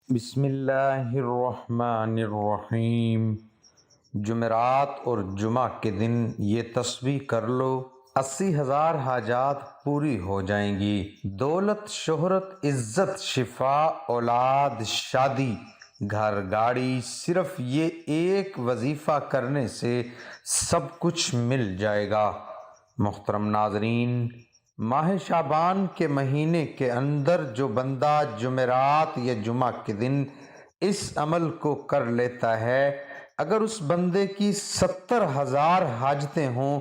بسم اللہ الرحمن الرحیم۔ جمعرات اور جمعہ کے دن یہ تسبیح کر لو، 80,000 حاجات پوری ہو جائیں گی۔ دولت، شہرت، عزت، شفا، اولاد، شادی، گھر، گاڑی، صرف یہ ایک وظیفہ کرنے سے سب کچھ مل جائے گا۔ محترم ناظرین، ماہ شعبان کے مہینے کے اندر جو بندہ جمعرات یا جمعہ کے دن اس عمل کو کر لیتا ہے، اگر اس بندے کی 70,000 حاجتیں ہوں،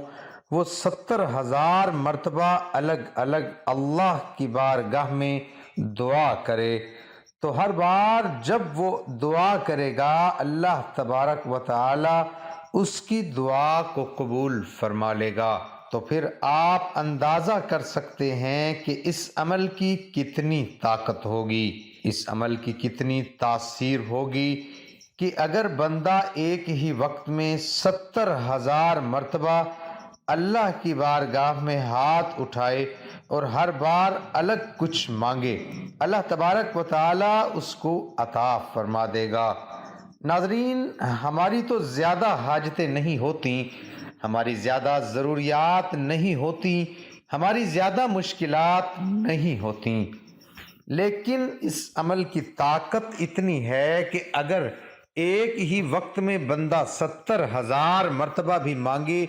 وہ 70,000 مرتبہ الگ الگ اللہ کی بارگاہ میں دعا کرے، تو ہر بار جب وہ دعا کرے گا اللہ تبارک و تعالی اس کی دعا کو قبول فرما لے گا۔ تو پھر آپ اندازہ کر سکتے ہیں کہ اس عمل کی کتنی طاقت ہوگی، اس عمل کی کتنی تاثیر ہوگی کہ اگر بندہ ایک ہی وقت میں 70,000 مرتبہ اللہ کی بارگاہ میں ہاتھ اٹھائے اور ہر بار الگ کچھ مانگے، اللہ تبارک و تعالی اس کو عطا فرما دے گا۔ ناظرین، ہماری تو زیادہ حاجتیں نہیں ہوتی، ہماری زیادہ ضروریات نہیں ہوتی، ہماری زیادہ مشکلات نہیں ہوتی، لیکن اس عمل کی طاقت اتنی ہے کہ اگر ایک ہی وقت میں بندہ 70,000 مرتبہ بھی مانگے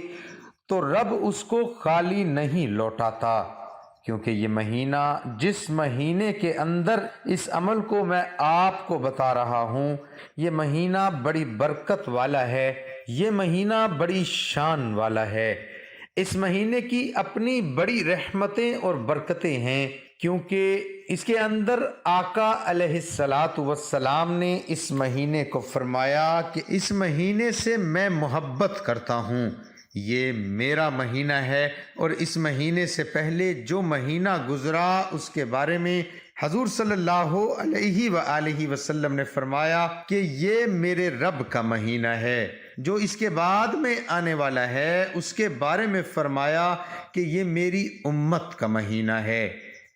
تو رب اس کو خالی نہیں لوٹاتا، کیونکہ یہ مہینہ، جس مہینے کے اندر اس عمل کو میں آپ کو بتا رہا ہوں، یہ مہینہ بڑی برکت والا ہے، یہ مہینہ بڑی شان والا ہے۔ اس مہینے کی اپنی بڑی رحمتیں اور برکتیں ہیں، کیونکہ اس کے اندر آقا علیہ السلام نے اس مہینے کو فرمایا کہ اس مہینے سے میں محبت کرتا ہوں، یہ میرا مہینہ ہے۔ اور اس مہینے سے پہلے جو مہینہ گزرا اس کے بارے میں حضور صلی اللہ علیہ وآلہ وسلم نے فرمایا کہ یہ میرے رب کا مہینہ ہے۔ جو اس کے بعد میں آنے والا ہے اس کے بارے میں فرمایا کہ یہ میری امت کا مہینہ ہے۔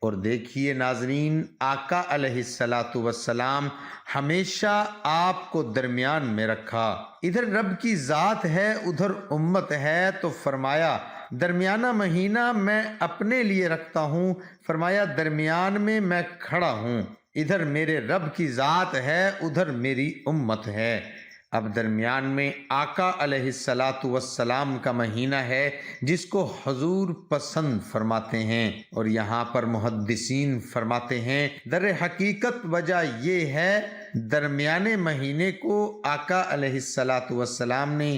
اور دیکھیے ناظرین، آقا علیہ السلام ہمیشہ آپ کو درمیان میں رکھا، ادھر رب کی ذات ہے ادھر امت ہے، تو فرمایا درمیانہ مہینہ میں اپنے لیے رکھتا ہوں، فرمایا درمیان میں میں کھڑا ہوں، ادھر میرے رب کی ذات ہے ادھر میری امت ہے۔ اب درمیان میں آقا علیہ السلام کا مہینہ ہے جس کو حضور پسند فرماتے ہیں، اور یہاں پر محدثین فرماتے ہیں در حقیقت وجہ یہ ہے درمیانے مہینے کو آقا علیہ السلام نے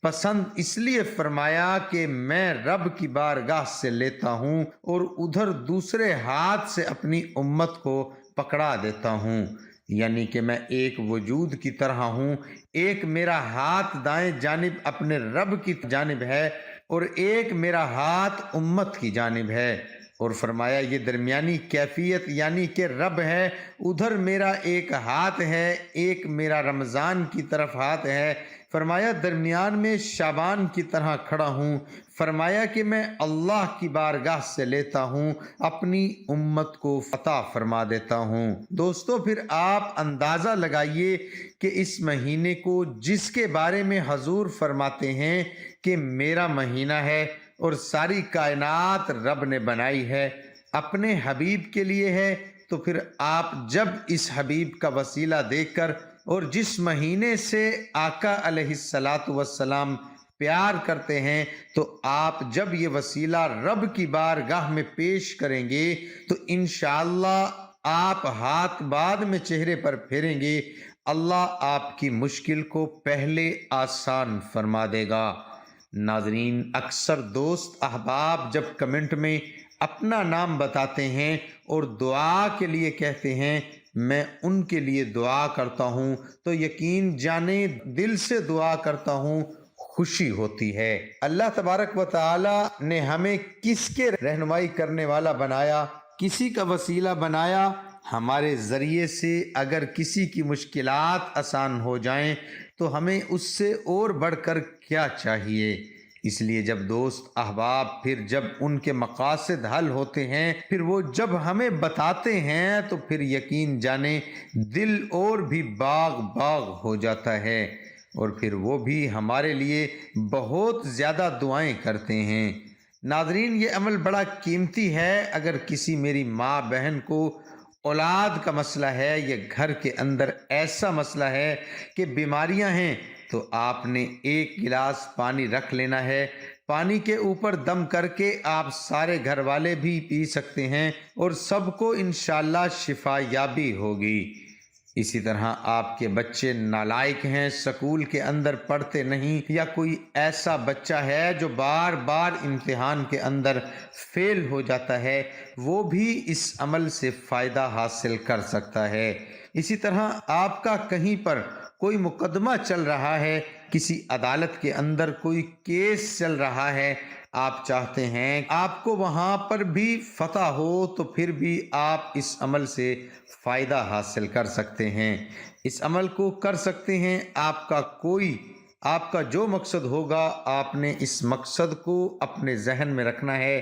پسند اس لیے فرمایا کہ میں رب کی بارگاہ سے لیتا ہوں اور ادھر دوسرے ہاتھ سے اپنی امت کو پکڑا دیتا ہوں، یعنی کہ میں ایک وجود کی طرح ہوں، ایک میرا ہاتھ دائیں جانب اپنے رب کی جانب ہے اور ایک میرا ہاتھ امت کی جانب ہے۔ اور فرمایا یہ درمیانی کیفیت یعنی کہ رب ہے، ادھر میرا ایک ہاتھ ہے، ایک میرا رمضان کی طرف ہاتھ ہے، فرمایا درمیان میں شعبان کی طرح کھڑا ہوں، فرمایا کہ میں اللہ کی بارگاہ سے لیتا ہوں، اپنی امت کو عطا فرما دیتا ہوں۔ دوستو، پھر آپ اندازہ لگائیے کہ اس مہینے کو جس کے بارے میں حضور فرماتے ہیں کہ میرا مہینہ ہے اور ساری کائنات رب نے بنائی ہے، اپنے حبیب کے لیے ہے، تو پھر آپ جب اس حبیب کا وسیلہ دیکھ کر اور جس مہینے سے آقا علیہ السلام پیار کرتے ہیں، تو آپ جب یہ وسیلہ رب کی بارگاہ میں پیش کریں گے تو انشاءاللہ آپ ہاتھ بعد میں چہرے پر پھیریں گے، اللہ آپ کی مشکل کو پہلے آسان فرما دے گا۔ ناظرین، اکثر دوست احباب جب کمنٹ میں اپنا نام بتاتے ہیں اور دعا کے لیے کہتے ہیں میں ان کے لیے دعا کرتا ہوں، تو یقین جانیں دل سے دعا کرتا ہوں، خوشی ہوتی ہے۔ اللہ تبارک و تعالی نے ہمیں کس کے رہنمائی کرنے والا بنایا، کسی کا وسیلہ بنایا، ہمارے ذریعے سے اگر کسی کی مشکلات آسان ہو جائیں تو ہمیں اس سے اور بڑھ کر کیا چاہیے۔ اس لیے جب دوست احباب پھر جب ان کے مقاصد حل ہوتے ہیں، پھر وہ جب ہمیں بتاتے ہیں تو پھر یقین جانیں دل اور بھی باغ باغ ہو جاتا ہے، اور پھر وہ بھی ہمارے لیے بہت زیادہ دعائیں کرتے ہیں۔ ناظرین، یہ عمل بڑا قیمتی ہے۔ اگر کسی میری ماں بہن کو اولاد کا مسئلہ ہے یا گھر کے اندر ایسا مسئلہ ہے کہ بیماریاں ہیں، تو آپ نے ایک گلاس پانی رکھ لینا ہے، پانی کے اوپر دم کر کے آپ سارے گھر والے بھی پی سکتے ہیں اور سب کو انشاءاللہ شفا یابی ہوگی۔ اسی طرح آپ کے بچے نالائق ہیں، سکول کے اندر پڑھتے نہیں، یا کوئی ایسا بچہ ہے جو بار بار امتحان کے اندر فیل ہو جاتا ہے، وہ بھی اس عمل سے فائدہ حاصل کر سکتا ہے۔ اسی طرح آپ کا کہیں پر کوئی مقدمہ چل رہا ہے، کسی عدالت کے اندر کوئی کیس چل رہا ہے، آپ چاہتے ہیں آپ کو وہاں پر بھی فتح ہو، تو پھر بھی آپ اس عمل سے فائدہ حاصل کر سکتے ہیں۔ اس عمل کو کر سکتے ہیں۔ آپ کا جو مقصد ہوگا، آپ نے اس مقصد کو اپنے ذہن میں رکھنا ہے،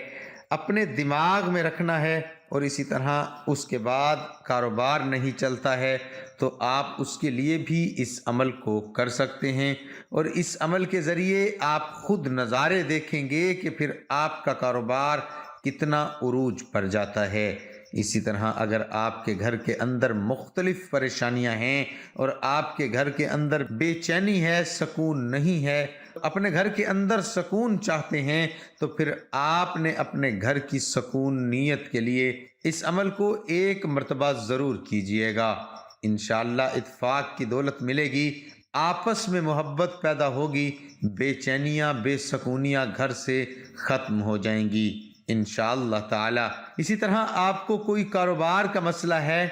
اپنے دماغ میں رکھنا ہے، اور اسی طرح اس کے بعد کاروبار نہیں چلتا ہے تو آپ اس کے لیے بھی اس عمل کو کر سکتے ہیں، اور اس عمل کے ذریعے آپ خود نظارے دیکھیں گے کہ پھر آپ کا کاروبار کتنا عروج پر جاتا ہے۔ اسی طرح اگر آپ کے گھر کے اندر مختلف پریشانیاں ہیں اور آپ کے گھر کے اندر بے چینی ہے، سکون نہیں ہے، اپنے گھر کے اندر سکون چاہتے ہیں، تو پھر آپ نے اپنے گھر کی سکون نیت کے لیے اس عمل کو ایک مرتبہ ضرور کیجئے گا۔ انشاءاللہ اتفاق کی دولت ملے گی، آپس میں محبت پیدا ہوگی، بے چینیاں بے سکونیاں گھر سے ختم ہو جائیں گی انشاءاللہ تعالی۔ اسی طرح آپ کو کوئی کاروبار کا مسئلہ ہے،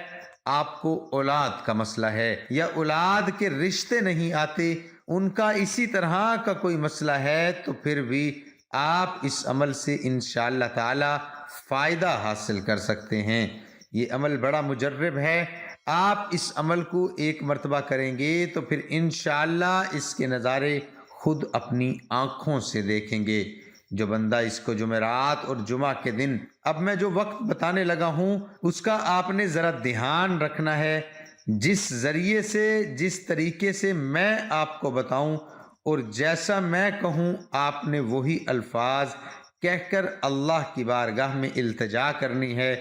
آپ کو اولاد کا مسئلہ ہے، یا اولاد کے رشتے نہیں آتے، ان کا اسی طرح کا کوئی مسئلہ ہے، تو پھر بھی آپ اس عمل سے انشاءاللہ تعالی فائدہ حاصل کر سکتے ہیں۔ یہ عمل بڑا مجرب ہے۔ آپ اس عمل کو ایک مرتبہ کریں گے تو پھر انشاءاللہ اس کے نظارے خود اپنی آنکھوں سے دیکھیں گے۔ جو بندہ اس کو جمعرات اور جمعہ کے دن، اب میں جو وقت بتانے لگا ہوں اس کا آپ نے ذرا دھیان رکھنا ہے، جس ذریعے سے جس طریقے سے میں آپ کو بتاؤں اور جیسا میں کہوں، آپ نے وہی الفاظ کہہ کر اللہ کی بارگاہ میں التجا کرنی ہے۔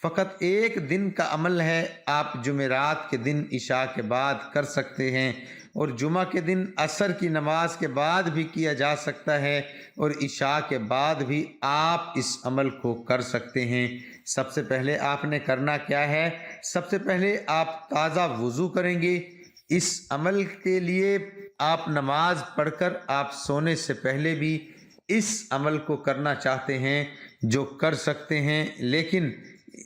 فقط ایک دن کا عمل ہے، آپ جمعرات کے دن عشاء کے بعد کر سکتے ہیں، اور جمعہ کے دن عصر کی نماز کے بعد بھی کیا جا سکتا ہے، اور عشاء کے بعد بھی آپ اس عمل کو کر سکتے ہیں۔ سب سے پہلے آپ نے کرنا کیا ہے؟ سب سے پہلے آپ تازہ وضو کریں گے۔ اس عمل کے لیے آپ نماز پڑھ کر آپ سونے سے پہلے بھی اس عمل کو کرنا چاہتے ہیں، جو کر سکتے ہیں، لیکن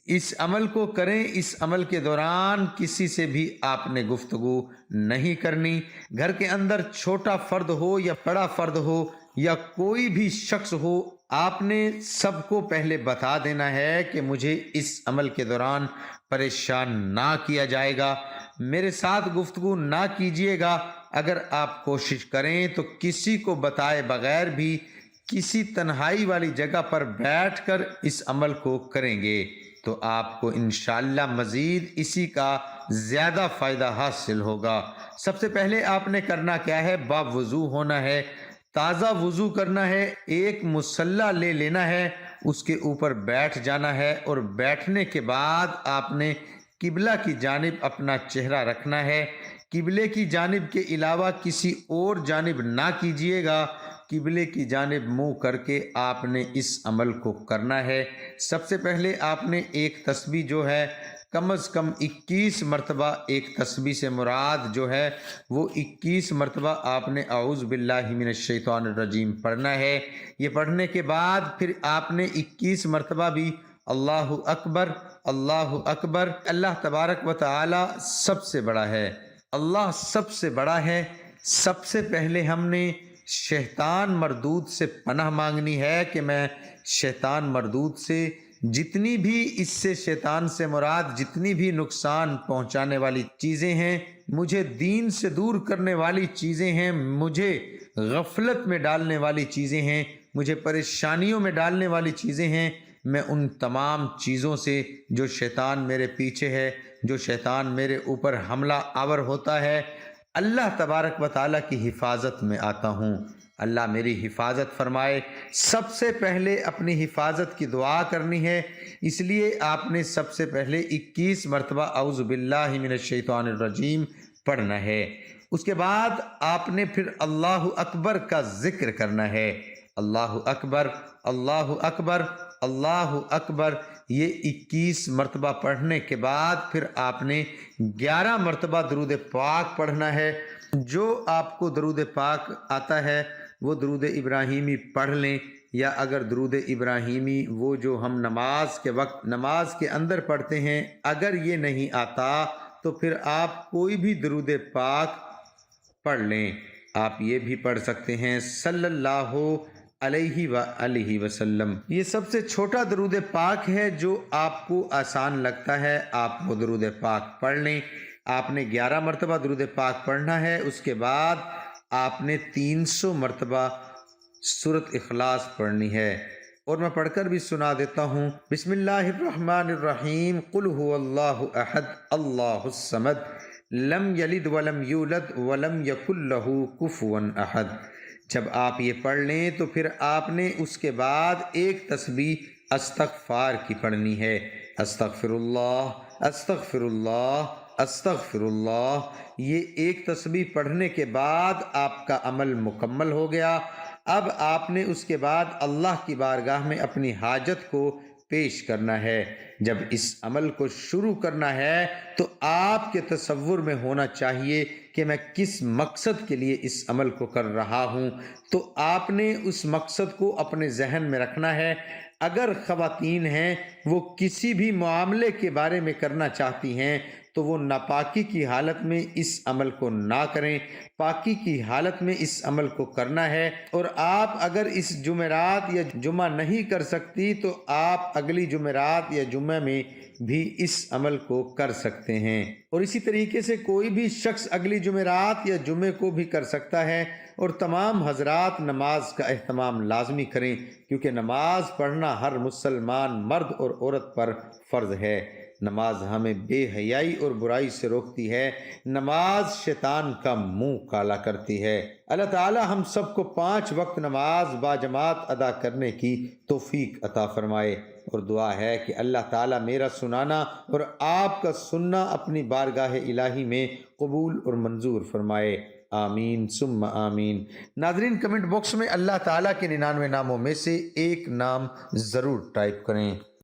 اس عمل کو کریں۔ اس عمل کے دوران کسی سے بھی آپ نے گفتگو نہیں کرنی۔ گھر کے اندر چھوٹا فرد ہو یا بڑا فرد ہو یا کوئی بھی شخص ہو، آپ نے سب کو پہلے بتا دینا ہے کہ مجھے اس عمل کے دوران پریشان نہ کیا جائے گا، میرے ساتھ گفتگو نہ کیجیے گا۔ اگر آپ کوشش کریں تو کسی کو بتائے بغیر بھی کسی تنہائی والی جگہ پر بیٹھ کر اس عمل کو کریں گے تو آپ کو انشاءاللہ مزید اسی کا زیادہ فائدہ حاصل ہوگا۔ سب سے پہلے آپ نے کرنا کیا ہے؟ باوضو ہونا ہے، تازہ وضو کرنا ہے، ایک مصلی لے لینا ہے، اس کے اوپر بیٹھ جانا ہے، اور بیٹھنے کے بعد آپ نے قبلہ کی جانب اپنا چہرہ رکھنا ہے۔ قبلے کی جانب کے علاوہ کسی اور جانب نہ کیجیے گا، قبلے کی جانب منہ کر کے آپ نے اس عمل کو کرنا ہے۔ سب سے پہلے آپ نے ایک تسبیح جو ہے کم از کم 21 مرتبہ، ایک تسبیح سے مراد جو ہے وہ 21 مرتبہ آپ نے اعوذ باللہ من الشیطان الرجیم پڑھنا ہے۔ یہ پڑھنے کے بعد پھر آپ نے 21 مرتبہ بھی اللہ اکبر اللہ اکبر۔ اللہ تبارک و تعالی سب سے بڑا ہے، اللہ سب سے بڑا ہے۔ سب سے پہلے ہم نے شیطان مردود سے پناہ مانگنی ہے کہ میں شیطان مردود سے جتنی بھی اس سے شیطان سے مراد جتنی بھی نقصان پہنچانے والی چیزیں ہیں، مجھے دین سے دور کرنے والی چیزیں ہیں، مجھے غفلت میں ڈالنے والی چیزیں ہیں، مجھے پریشانیوں میں ڈالنے والی چیزیں ہیں، میں ان تمام چیزوں سے جو شیطان میرے پیچھے ہے، جو شیطان میرے اوپر حملہ آور ہوتا ہے، اللہ تبارک و تعالیٰ کی حفاظت میں آتا ہوں۔ اللہ میری حفاظت فرمائے۔ سب سے پہلے اپنی حفاظت کی دعا کرنی ہے، اس لیے آپ نے سب سے پہلے 21 مرتبہ اعوذ باللہ من الشیطان الرجیم پڑھنا ہے۔ اس کے بعد آپ نے پھر اللہ اکبر کا ذکر کرنا ہے۔ اللہ اکبر، اللہ اکبر، اللہ اکبر، یہ 21 مرتبہ پڑھنے کے بعد پھر آپ نے 11 مرتبہ درود پاک پڑھنا ہے۔ جو آپ کو درود پاک آتا ہے وہ درود ابراہیمی پڑھ لیں، یا اگر درود ابراہیمی وہ جو ہم نماز کے وقت نماز کے اندر پڑھتے ہیں اگر یہ نہیں آتا تو پھر آپ کوئی بھی درود پاک پڑھ لیں۔ آپ یہ بھی پڑھ سکتے ہیں صلی اللہ علیہ وآلہ وسلم۔ یہ سب سے چھوٹا درود پاک ہے، جو آپ کو آسان لگتا ہے آپ وہ درود پاک پڑھ لیں۔ آپ نے 11 مرتبہ درود پاک پڑھنا ہے۔ اس کے بعد آپ نے 300 مرتبہ سورۃ اخلاص پڑھنی ہے، اور میں پڑھ کر بھی سنا دیتا ہوں۔ بسم اللہ الرحمن الرحیم، قل هو اللہ احد اللہ الصمد لم یلد ولم یولد ولم یکن لہ کفوا احد۔ جب آپ یہ پڑھ لیں تو پھر آپ نے اس کے بعد ایک تسبیح استغفار کی پڑھنی ہے۔ استغفر اللہ، استغفر اللہ، استغفر اللہ۔ یہ ایک تسبیح پڑھنے کے بعد آپ کا عمل مکمل ہو گیا۔ اب آپ نے اس کے بعد اللہ کی بارگاہ میں اپنی حاجت کو پیش کرنا ہے۔ جب اس عمل کو شروع کرنا ہے تو آپ کے تصور میں ہونا چاہیے کہ میں کس مقصد کے لیے اس عمل کو کر رہا ہوں، تو آپ نے اس مقصد کو اپنے ذہن میں رکھنا ہے۔ اگر خواتین ہیں وہ کسی بھی معاملے کے بارے میں کرنا چاہتی ہیں تو وہ ناپاکی کی حالت میں اس عمل کو نہ کریں، پاکی کی حالت میں اس عمل کو کرنا ہے۔ اور آپ اگر اس جمعرات یا جمعہ نہیں کر سکتی تو آپ اگلی جمعرات یا جمعہ میں بھی اس عمل کو کر سکتے ہیں، اور اسی طریقے سے کوئی بھی شخص اگلی جمعرات یا جمعے کو بھی کر سکتا ہے۔ اور تمام حضرات نماز کا اہتمام لازمی کریں، کیونکہ نماز پڑھنا ہر مسلمان مرد اور عورت پر فرض ہے۔ نماز ہمیں بے حیائی اور برائی سے روکتی ہے، نماز شیطان کا منہ کالا کرتی ہے۔ اللہ تعالی ہم سب کو 5 وقت نماز باجماعت ادا کرنے کی توفیق عطا فرمائے، اور دعا ہے کہ اللہ تعالی میرا سنانا اور آپ کا سننا اپنی بارگاہ الہی میں قبول اور منظور فرمائے، آمین ثم آمین۔ ناظرین، کمنٹ باکس میں اللہ تعالیٰ کے 99 ناموں میں سے ایک نام ضرور ٹائپ کریں۔